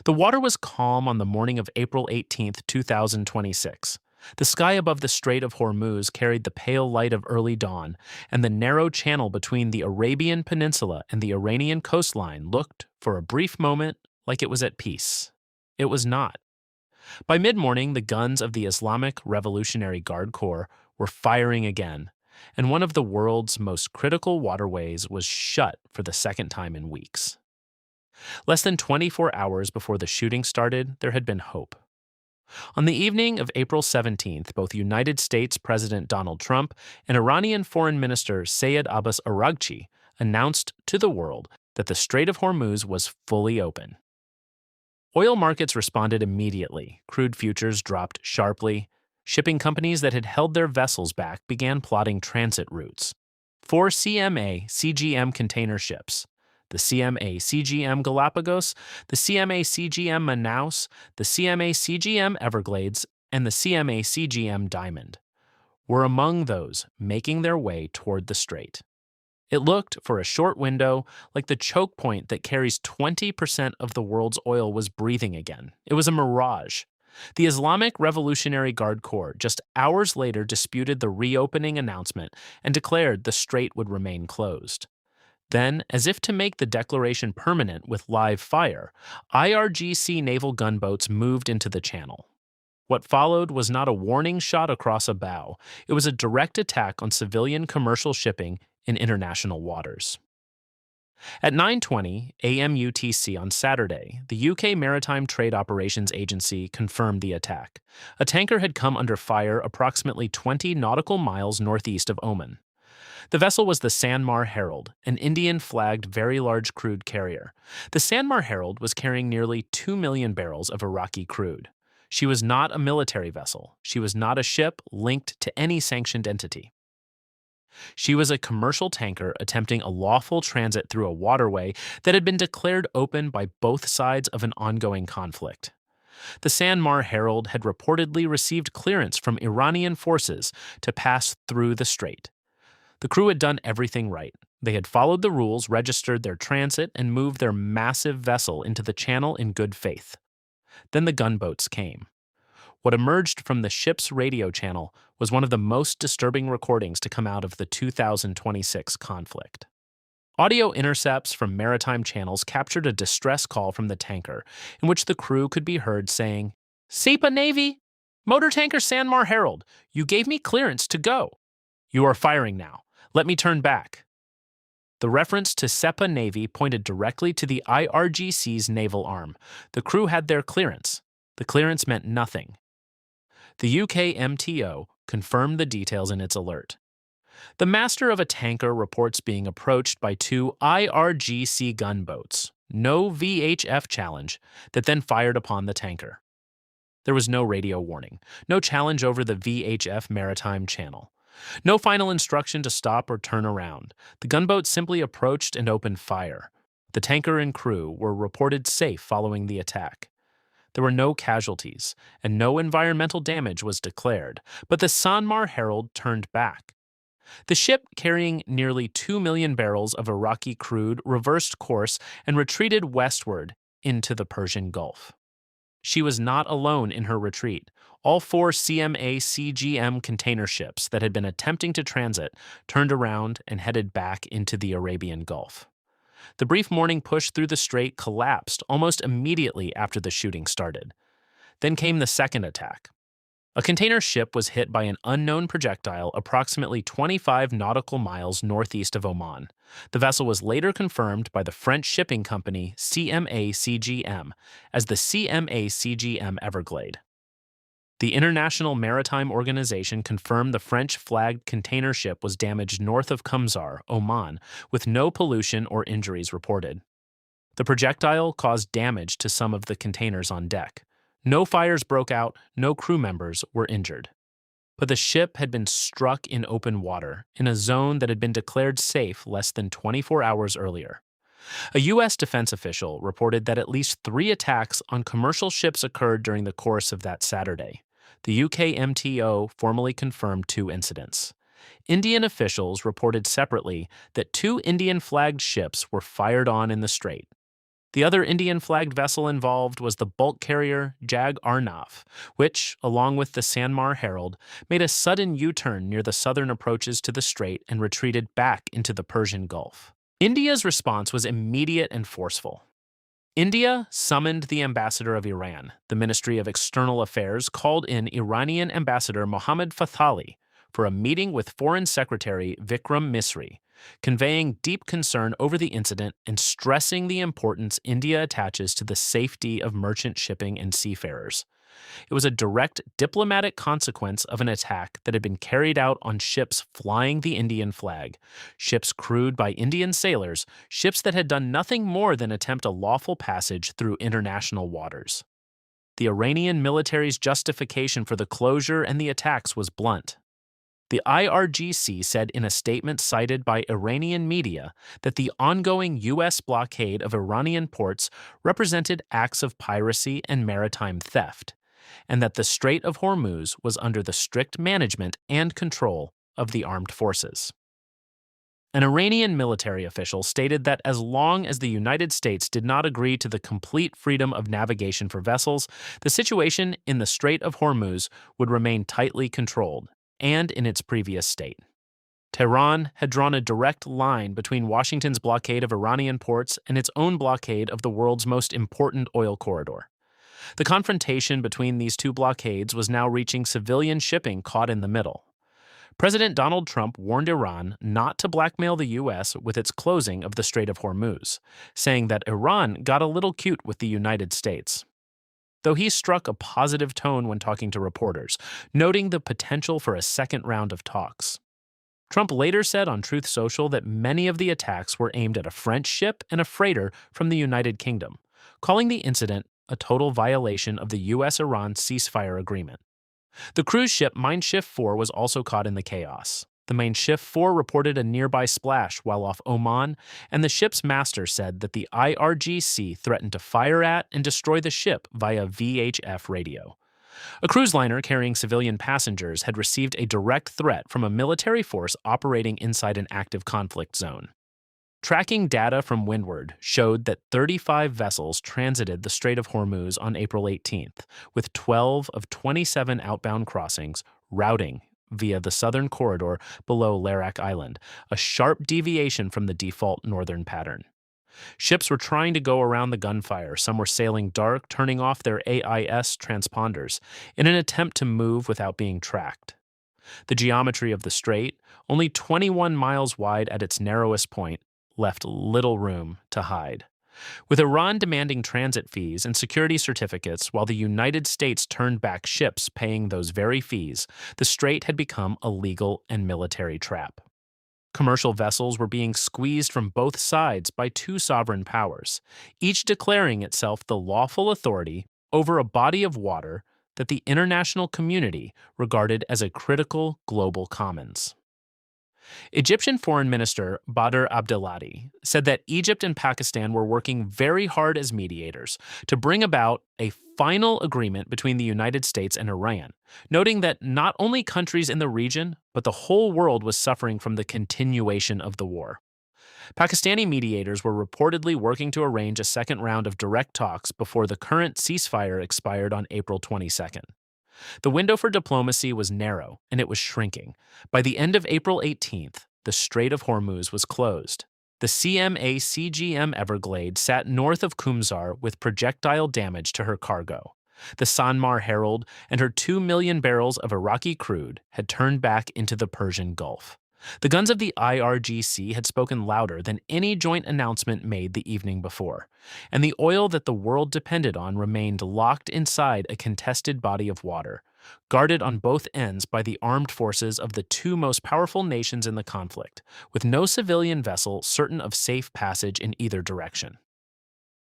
The water was calm on the morning of April 18th, 2026. The sky above the Strait of Hormuz carried the pale light of early dawn, and the narrow channel between the Arabian Peninsula and the Iranian coastline looked, for a brief moment, like it was at peace. It was not. By mid-morning, the guns of the Islamic Revolutionary Guard Corps were firing again, and one of the world's most critical waterways was shut for the second time in weeks. Less than 24 hours before the shooting started, there had been hope. On the evening of April 17th, both United States President Donald Trump and Iranian Foreign Minister Sayed Abbas Araghchi announced to the world that the Strait of Hormuz was fully open. Oil markets responded immediately. Crude futures dropped sharply. Shipping companies that had held their vessels back began plotting transit routes. 4 CMA CGM container ships, the CMA CGM Galapagos, the CMA CGM Manaus, the CMA CGM Everglades, and the CMA CGM Diamond, were among those making their way toward the strait. It looked, for a short window, like the chokepoint that carries 20% of the world's oil was breathing again. It was a mirage. The Islamic Revolutionary Guard Corps just hours later disputed the reopening announcement and declared the strait would remain closed. Then, as if to make the declaration permanent with live fire, IRGC naval gunboats moved into the channel. What followed was not a warning shot across a bow. It was a direct attack on civilian commercial shipping in international waters. At 9:20 a.m. UTC on Saturday, the UK Maritime Trade Operations Agency confirmed the attack. A tanker had come under fire approximately 20 nautical miles northeast of Oman. The vessel was the Sanmar Herald, an Indian-flagged very large crude carrier. The Sanmar Herald was carrying nearly 2 million barrels of Iraqi crude. She was not a military vessel. She was not a ship linked to any sanctioned entity. She was a commercial tanker attempting a lawful transit through a waterway that had been declared open by both sides of an ongoing conflict. The Sanmar Herald had reportedly received clearance from Iranian forces to pass through the strait. The crew had done everything right. They had followed the rules, registered their transit, and moved their massive vessel into the channel in good faith. Then the gunboats came. What emerged from the ship's radio channel was one of the most disturbing recordings to come out of the 2026 conflict. Audio intercepts from maritime channels captured a distress call from the tanker, in which the crew could be heard saying, "SEPA Navy! Motor tanker Sanmar Herald, you gave me clearance to go. You are firing now. Let me turn back." The reference to SEPA Navy pointed directly to the IRGC's naval arm. The crew had their clearance. The clearance meant nothing. The UK MTO confirmed the details in its alert. The master of a tanker reports being approached by 2 IRGC gunboats, no VHF challenge, that then fired upon the tanker. There was no radio warning, no challenge over the VHF maritime channel, no final instruction to stop or turn around. The gunboats simply approached and opened fire. The tanker and crew were reported safe following the attack. There were no casualties, and no environmental damage was declared, but the Sanmar Herald turned back. The ship, carrying nearly 2 million barrels of Iraqi crude, reversed course and retreated westward into the Persian Gulf. She was not alone in her retreat. All 4 CMA CGM container ships that had been attempting to transit turned around and headed back into the Arabian Gulf. The brief morning push through the strait collapsed almost immediately after the shooting started. Then came the second attack. A container ship was hit by an unknown projectile approximately 25 nautical miles northeast of Oman. The vessel was later confirmed by the French shipping company CMA CGM as the CMA CGM Everglade. The International Maritime Organization confirmed the French-flagged container ship was damaged north of Qamzar, Oman, with no pollution or injuries reported. The projectile caused damage to some of the containers on deck. No fires broke out, no crew members were injured. But the ship had been struck in open water, in a zone that had been declared safe less than 24 hours earlier. A U.S. defense official reported that at least 3 attacks on commercial ships occurred during the course of that Saturday. The UK MTO formally confirmed 2 incidents. Indian officials reported separately that 2 Indian-flagged ships were fired on in the strait. The other Indian-flagged vessel involved was the bulk carrier Jag Arnav, which, along with the Sanmar Herald, made a sudden U-turn near the southern approaches to the strait and retreated back into the Persian Gulf. India's response was immediate and forceful. India summoned the ambassador of Iran. The Ministry of External Affairs called in Iranian Ambassador Mohammad Fathali for a meeting with Foreign Secretary Vikram Misri, conveying deep concern over the incident and stressing the importance India attaches to the safety of merchant shipping and seafarers. It was a direct diplomatic consequence of an attack that had been carried out on ships flying the Indian flag, ships crewed by Indian sailors, ships that had done nothing more than attempt a lawful passage through international waters. The Iranian military's justification for the closure and the attacks was blunt. The IRGC said in a statement cited by Iranian media that the ongoing U.S. blockade of Iranian ports represented acts of piracy and maritime theft, and that the Strait of Hormuz was under the strict management and control of the armed forces. An Iranian military official stated that as long as the United States did not agree to the complete freedom of navigation for vessels, the situation in the Strait of Hormuz would remain tightly controlled and in its previous state. Tehran had drawn a direct line between Washington's blockade of Iranian ports and its own blockade of the world's most important oil corridor. The confrontation between these two blockades was now reaching civilian shipping caught in the middle. President Donald Trump warned Iran not to blackmail the U.S. with its closing of the Strait of Hormuz, saying that Iran got a little cute with the United States. Though he struck a positive tone when talking to reporters, noting the potential for a second round of talks. Trump later said on Truth Social that many of the attacks were aimed at a French ship and a freighter from the United Kingdom, calling the incident a total violation of the U.S.-Iran ceasefire agreement. The cruise ship Mein Schiff 4 was also caught in the chaos. The Mein Schiff 4 reported a nearby splash while off Oman, and the ship's master said that the IRGC threatened to fire at and destroy the ship via VHF radio. A cruise liner carrying civilian passengers had received a direct threat from a military force operating inside an active conflict zone. Tracking data from windward showed that 35 vessels transited the Strait of Hormuz on April 18th, with 12 of 27 outbound crossings routing via the southern corridor below Larak Island, a sharp deviation from the default northern pattern. Ships were trying to go around the gunfire. Some were sailing dark, turning off their AIS transponders in an attempt to move without being tracked. The geometry of the strait, only 21 miles wide at its narrowest point, left little room to hide. With Iran demanding transit fees and security certificates while the United States turned back ships paying those very fees, the strait had become a legal and military trap. Commercial vessels were being squeezed from both sides by two sovereign powers, each declaring itself the lawful authority over a body of water that the international community regarded as a critical global commons. Egyptian Foreign Minister Badr Abdelatty said that Egypt and Pakistan were working very hard as mediators to bring about a final agreement between the United States and Iran, noting that not only countries in the region, but the whole world was suffering from the continuation of the war. Pakistani mediators were reportedly working to arrange a second round of direct talks before the current ceasefire expired on April 22nd. The window for diplomacy was narrow, and it was shrinking. By the end of April 18th, the Strait of Hormuz was closed. The CMA CGM Everglade sat north of Qumzar with projectile damage to her cargo. The Sanmar Herald and her 2 million barrels of Iraqi crude had turned back into the Persian Gulf. The guns of the IRGC had spoken louder than any joint announcement made the evening before, and the oil that the world depended on remained locked inside a contested body of water, guarded on both ends by the armed forces of the two most powerful nations in the conflict, with no civilian vessel certain of safe passage in either direction.